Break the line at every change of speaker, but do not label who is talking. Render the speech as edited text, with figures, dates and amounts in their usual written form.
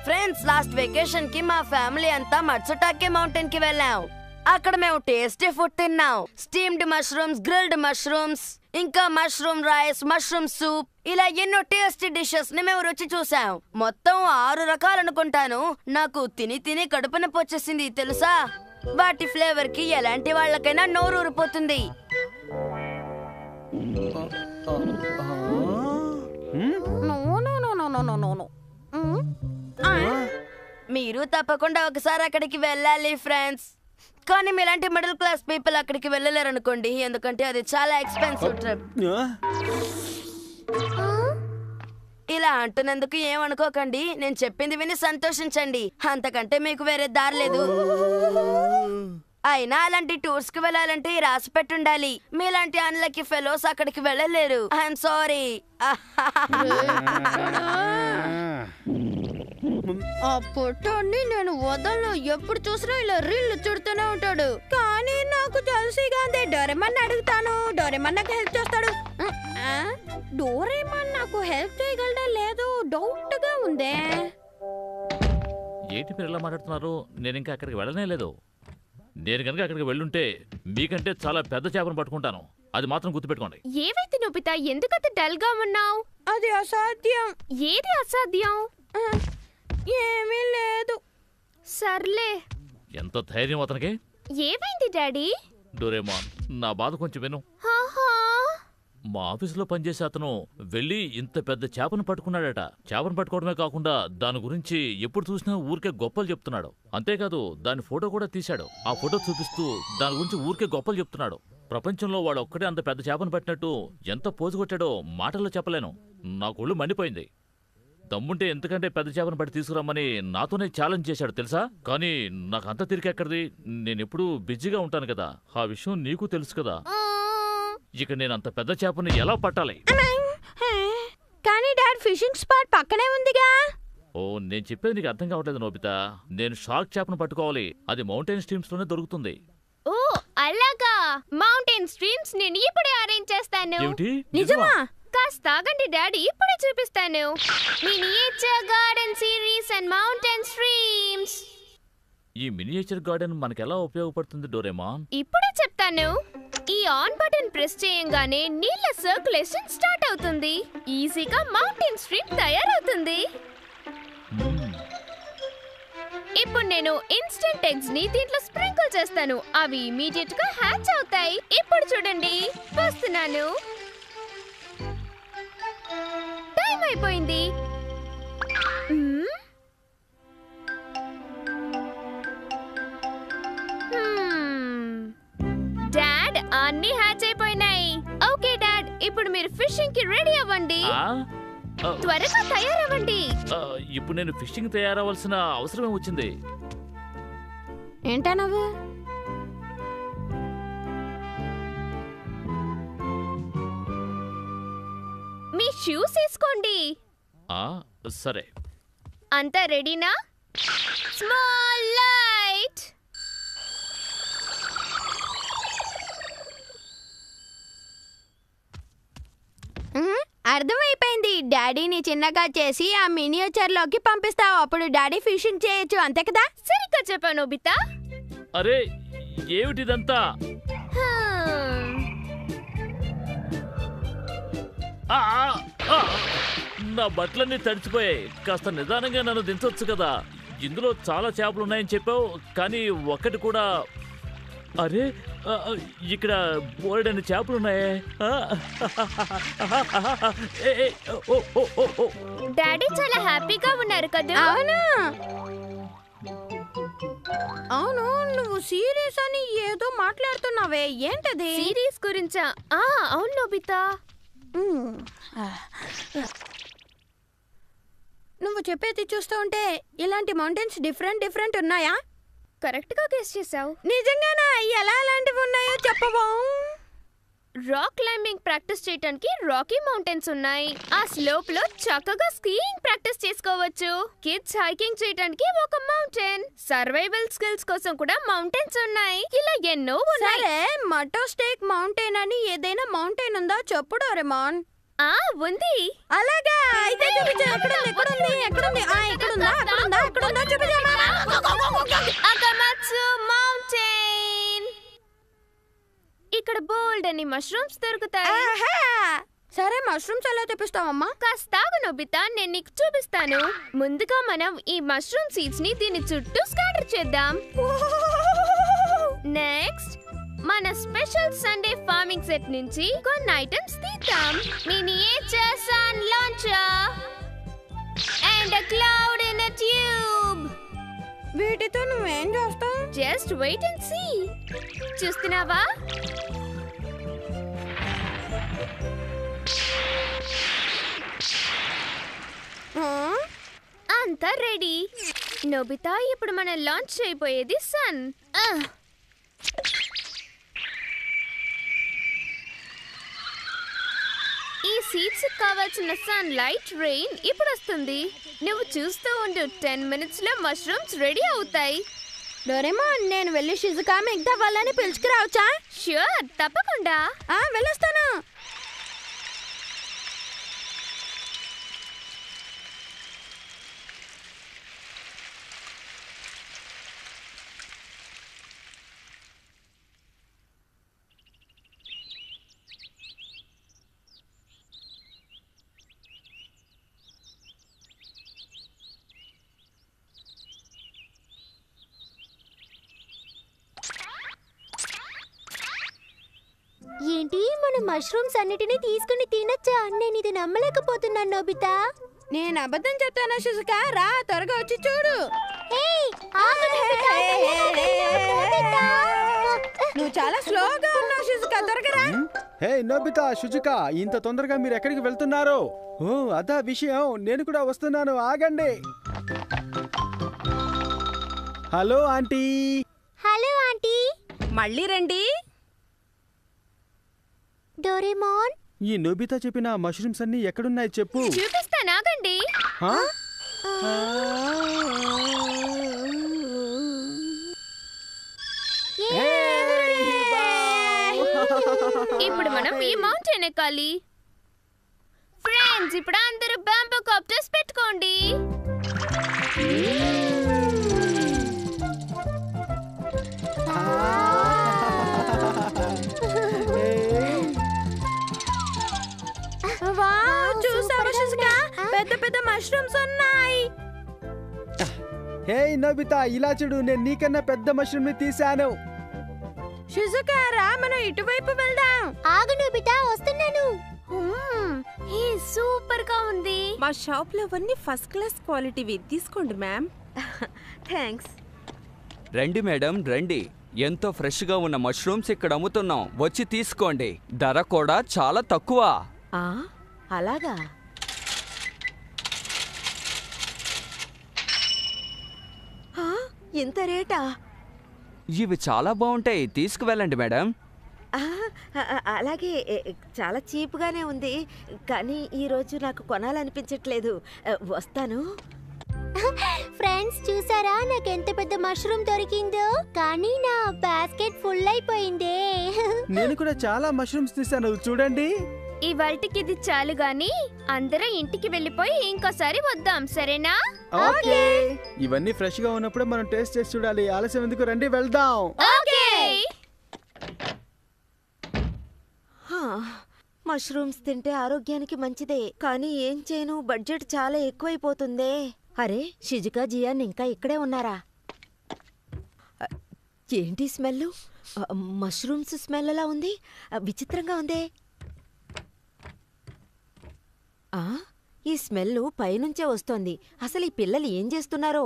Friends last vacation కి మా family అంతా మట్సుటాకే మౌంటైన్ కి వెళ్ళాం. అక్కడ మేము టేస్టీ ఫుడ్ తిన్నాం. స్టీమ్డ్ మష్రూమ్స్, గ్రిల్డ్ మష్రూమ్స్, ఇంకా మష్రూమ్ రైస్, మష్రూమ్ సూప్, ఇలా ఎన్నో టేస్టీ డిషెస్ ని మేము రుచి చూసాం. మొత్తం 6 రకాలు అనుకుంటాను. నాకు తిని తిని కడుపు నొప్పి వచ్చేసింది తెలుసా. వాటి ఫ్లేవర్ కి ఎలాంటి వాళ్ళకైనా నోరు ఊరిపోతుంది. మీరు తప్పకుండా ఒకసారి అక్కడికి వెళ్ళాలి ఫ్రెండ్స్. కానీ మీలాంటి మిడిల్ క్లాస్ పీపుల్ అక్కడికి వెళ్ళలేరు అనుకోండి, ఎందుకంటే అది చాలా ఎక్స్పెన్సివ్ ట్రిప్. ఇలా అంటున్నందుకు ఏమనుకోకండి, నేను చెప్పింది విని సంతోషించండి. అంతకంటే మీకు వేరే దారి లేదు. అయినా అలాంటి టూర్స్ కి వెళ్ళాలంటే రాసి పెట్టుండాలి. మీలాంటి అన్లకి ఫెలోస్ అక్కడికి వెళ్ళలేరు. I'm sorry.
ఆ పొట్టోని నేను వదలను. ఎప్పుడు చూసినా ఇలా రీళ్లు చుడుతూనే ఉంటాడు. కానీ నాకు తెలిసిగా డోరేమాన్ అడుగుతాను, డోరేమాన్ నాకు హెల్ప్ చేస్తాడు. డోరేమాన్ నాకు హెల్ప్ చేయగలడా లేదు డౌట్ గా ఉందే.
ఏంటి మీరు ఎలా మాట్లాడుతున్నారు? నేను ఇంకా అక్కడికి వెళ్ళనే లేదు. నేను కనుక అక్కడికి వెళ్ళుంటే మీకంటే చాలా పెద్ద చేపను పట్టుకుంటాను. అది మాత్రం గుర్తుపెట్టుకోండి.
ఏవైతే నోబితా, ఎందుకంత డల్ గా ఉన్నావు?
అది అసాధ్యం.
ఏది అసాధ్యం?
ఏమీ లేదు.
సర్లే.
ఎంత ధైర్యం అతనికి!
ఏమైంది డాడీ?
డోరేమాన్, నా బాధ కొంచెం విను. మా ఆఫీసులో పనిచేసే అతను వెళ్ళి ఇంత పెద్ద చేపను పట్టుకున్నాడట. చేపను పట్టుకోవడమే కాకుండా దాని గురించి ఎప్పుడు చూసినా ఊరికే గొప్పలు చెప్తున్నాడు. అంతేకాదు దాని ఫోటో కూడా తీశాడు. ఆ ఫోటో చూపిస్తూ దాని గురించి ఊరికే గొప్పలు చెప్తున్నాడు. ప్రపంచంలో వాడు ఒక్కడే అంత పెద్ద చేపను పట్టినట్టు ఎంత పోజు కొట్టాడో మాటల్లో చెప్పలేను. నాకు ఒళ్ళు మండిపోయింది. దమ్ముంటే ఎంతకంటే పెద్ద చేపను పట్టి తీసుకురమ్మని నాతోనే ఛాలెంజ్ చేశాడు తెలుసా. కానీ నాకంత తిరిగెక్కడిది, నేనెప్పుడూ బిజీగా ఉంటాను కదా. ఆ విషయం నీకు తెలుసు కదా. ఇక నేను అంత పెద్ద చేపని ఎలా పట్టాలి?
కానీ డాడ్ ఫిషింగ్ స్పాట్ పక్కనే ఉందిగా.
ఓ, నేను చెప్పేది నీకు అర్థం కావట్లేదు నోబితా. నేను షార్క్ చేపను పట్టుకోవాలి. అది మౌంటైన్ స్ట్రీమ్స్ లోనే దొరుకుతుంది.
ఓ అలాగా. మౌంటైన్ స్ట్రీమ్స్ నేను ఇప్పుడే అరేంజ్ చేస్తాను.
ఏమిటి?
నిజమా?
కాస్త ఆగండి డాడీ, ఇప్పుడే చూపిస్తాను. Miniature garden series and mountain streams.
ఈ మినియేచర్ గార్డెన్ మనకెలా ఉపయోగపడుతుంది డోరేమాన్?
ఇప్పుడే చెప్తాను. ఈ ఆన్ బటన్ ప్రెస్ చేయంగానే నీళ్ళ సర్క్యులేషన్ స్టార్ట్ అవుతుంది. ఈజీగా మౌంటైన్ స్ట్రీమ్ తయారవుతుంది. ఇప్పుడు నేను ఇన్స్టెంట్ ఎగ్స్ ని దీంట్లో స్ప్రింకిల్ చేస్తాను. అవి ఇమీడియట్ గా హ్యాచ్ అవుతాయి. ఇప్పుడు చూడండి, వస్తున్నాను. టైం అయిపోయింది. డాడ్, అన్ని హ్యాచ్ అయిపోయినాయి. ఓకే డాడ్, ఇప్పుడు మీరు ఫిషింగ్ కి రెడీ అవ్వండి. త్వరగా తయారవ్వండి.
ఇప్పుడు నేను ఫిషింగ్ తయారవలసిన అవసరమే వచ్చింది.
ఏంటా నువ్వు?
మీ షూస్ వేసుకోండి.
సరే.
అంతా రెడీనా? Small light.
అర్థమైపోయింది. డాడీని చిన్నగా చేసి ఆ మినియేచర్ లోకి పంపిస్తావు. అప్పుడు డాడీ ఫిషింగ్ చేయొచ్చు, అంతే కదా?
సరిగ్గా చెప్పాను నోబితా.
అరే, ఏమిటిదంతా? నా బట్టలన్నీ తడిచిపోయాయి. కాస్త నిదానంగా నన్ను దించొచ్చు కదా. ఇందులో చాలా చేపలు ఉన్నాయని చెప్పావు, కానీ ఒక్కటి కూడా. అరే, ఇక్కడ బోల్డని చేపలున్నాయే.
డాడీ చాలా హ్యాపీగా ఉన్నారు కదా?
అవునా? అవును, నువ్వు సీరియస్ అని ఏదో మాట్లాడుతున్నావే, ఏంటది?
సిరీస్ గురించా? అవును నోబితా.
నువ్వు చెప్పేది చూస్తూ ఉంటే ఇలాంటి మౌంటైన్స్ డిఫరెంట్ ఉన్నాయా?
కరెక్ట్ గా గెస్ చేసావు.
నిజంగానా? ఎలా అలాంటివి ఉన్నాయో చెప్పవా?
రాక్ క్లైంబింగ్ ప్రాక్టీస్ చేయడానికి రాకీ మౌంటైన్స్ ఉన్నాయి. ఆ స్లోప్ లో చక్కగా స్కీయింగ్ ప్రాక్టీస్ చేసుకోవచ్చు. కిడ్స్ హైకింగ్ చేయడానికి ఒక మౌంటైన్. సర్వైవల్ స్కిల్స్ కోసం కూడా మౌంటైన్స్ ఉన్నాయి. ఇలా ఎన్నో ఉన్నాయి.
సరే, మటో స్టేక్ మౌంటైన్ అని ఏదైనా మౌంటైన్ ఉందా చెప్పు డోరేమాన్.
ఉంది.
అలాగా అయితే చూపించు. ఎక్కడుంది? ఎక్కడుందా చూపించమ్మా.
అకమత్సు మౌంటైన్. ఇక్కడ బోల్డ్ అని మష్రూమ్స్ దొరుకుతాయి.
సరే, మష్రూమ్స్ ఎలా తెప్పిస్తావమ్మా?
కాస్తాగు నొబితా, నేను నీకు చూపిస్తాను. ముందుగా మనం ఈ మష్రూమ్ సీడ్స్ ని దీని చుట్టూ స్కాటర్ చేద్దాం. నెక్స్ట్ మన స్పెషల్ సండే ఫార్మింగ్ సెట్ నుంచి కొన్ని ఐటమ్స్ తీద్దాం. Miniature sun launcher and a cloud in a tube.
వీటితో నువ్వేం చేస్తావు?
Just wait and see. చూస్తున్నావా? అంతా రెడీ. నోబితా, ఇప్పుడు మనం లాంచ్ చేయబోయేది సన్. ఈ సీడ్స్ కావాల్సిన సన్ లైట్ రెయిన్ ఇప్పుడు వస్తుంది. నువ్వు చూస్తూ ఉండు, 10 minutes లో మష్రూమ్స్ రెడీ అవుతాయి.
డోరేమోన్, నేను వెళ్ళి షిజుకా మిగతా వాళ్ళని పిలుచుకురావచ్చా?
ష్యూర్, తప్పకుండా.
వెళ్ళొస్తాను.
ఏంటి, మన మష్రూమ్స్ అన్నిటినీ తీసుకుని తినచ్చా? నేను ఇది నమ్మలేకపోతున్నాను నోబితా.
నేను అబద్ధం చెప్తానా షిజుకా? రా, త్వరగా వచ్చి చూడు. నువ్వు చాలా స్లోగా ఉన్నావు షిజుకా, త్వరగా రా.
హే నోబితా, షిజుకా, ఇంత తొందరగా మీరు ఎక్కడికి వెళ్తున్నారు? ఓ, అదా విషయం. నేను కూడా వస్తున్నాను, ఆగండి. Hello aunty.
Hello aunty.
మళ్ళీ రండి.
డోరేమోన్,
ఈ నోబితా చెప్పిన మష్రూమ్స్ అన్ని ఎక్కడున్నాయి చెప్పు.
చూపిస్తాను, ఆగండి.
హా?
ఇప్పుడు మనం ఈ మౌంటైన్ ఎక్కాలి. ఫ్రెండ్స్, ఇప్పుడు అందరూ బాంబూ కాప్టర్స్ పెట్టుకోండి.
చూసావా షిజుకా, పెద్ద పెద్ద మష్రూమ్స్ ఉన్నాయి.
హే నోబితా, ఇలా చూడు, నేను నీకన్నా పెద్ద మష్రూమ్ ని తీసాను.
షిజుకా, రా, మనం ఇటువైపు వెళ్దాం.
ఆగు నోబితా, వస్తున్నాను.
సూపర్ గా ఉంది.
మా షాప్ లో అన్ని ఫస్ట్ క్లాస్ క్వాలిటీవి. తీసుకోండి మ్యామ్.
థ్యాంక్స్.
రండి మేడం, రండి. ఎంతో ఫ్రెష్ గా ఉన్న మష్రూమ్స్ ఇక్కడ అమ్ముతున్నాం, వచ్చి తీసుకోండి. ధర కూడా చాలా తక్కువ.
అలాగా? ఇంత రేటా?
ఇవి చాలా బాగుంటాయి, తీసుకువెళ్ళండి మేడం.
అలాగే, చాలా చీప్గానే ఉంది, కానీ ఈరోజు నాకు కొనాలనిపించట్లేదు. వస్తాను.
ఫ్రెండ్స్, చూసారా నాకు ఎంత పెద్ద మష్రూమ్ దొరికిందో? కానీ నా బాస్కెట్ ఫుల్ అయిపోయిందే.
నేను కూడా చాలా మష్రూమ్స్ తీసాను, చూడండి.
ఇవాల్టికి ఇది చాలు గాని అందరం ఇంటికి వెళ్ళిపోయి ఇంకోసారి వద్దాం, సరేనా?
ఓకే. ఇవన్నీ ఫ్రెష్ గా ఉన్నప్పుడు మనం టేస్ట్ చేసి చూడాలి. ఆలస్యం ఎందుకు, రండి వెళ్దాం.
ఓకే.
మష్రూమ్స్ తింటే ఆరోగ్యానికి మంచిదే, కానీ ఏం చేయను, బడ్జెట్ చాలా ఎక్కువైపోతుందే. అరే, షిజుకా, జియాన్ ఇంకా ఇక్కడే ఉన్నారా? ఏంటి స్మెల్? మష్రూమ్స్ స్మెల్ ఎలా ఉంది? విచిత్రంగా ఉందే. ఈ స్మెల్ పైనుంచే వస్తోంది. అసలు ఈ పిల్లలు ఏం చేస్తున్నారో?